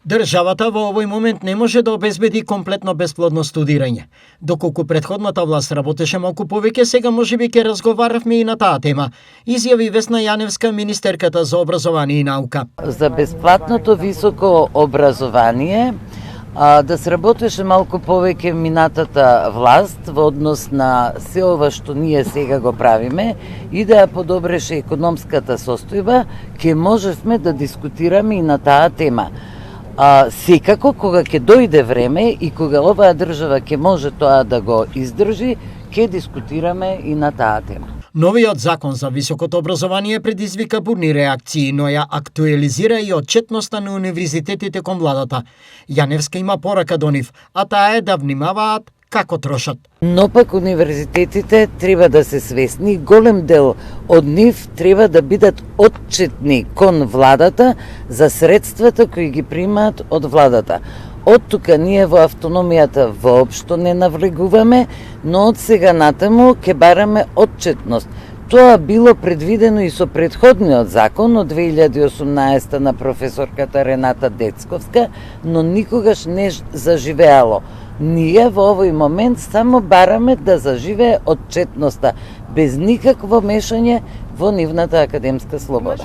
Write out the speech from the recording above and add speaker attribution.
Speaker 1: Државата во овој момент не може да обезбеди комплетно бесплодно студирање. Доколку претходната власт работеше малку повеќе, сега можеби ќе разговаравме и на таа тема, изјави Весна Јаневска, министерката за образование и наука.
Speaker 2: За бесплатното високо образование да сработеше малку повеќе минатата власт во однос на се ова што ние сега го правиме и да ја подобреше економската состојба, ќе можевме да дискутираме и на таа тема. Секако, кога ќе дојде време и кога оваа држава ќе може тоа да го издржи, ќе дискутираме и на таа тема.
Speaker 1: Новиот закон за високото образование предизвика бурни реакции, но ја актуализира и отчетноста на универзитетите кон владата. Јаневска има порака до нив, а таа е да внимаваат како трошат.
Speaker 2: Но пак универзитетите треба да се свесни, голем дел од нив треба да бидат отчетни кон владата за средствата кои ги примаат од владата. Од тука ние во автономијата воопшто не навлегуваме, но од сега натаму ќе бараме отчетност. Тоа било предвидено и со претходниот закон од 2018 на професорката Рената Децковска, но никогаш не заживеало. Ние во овој момент само бараме да заживее отчетноста, без никакво мешање во нивната академска слобода.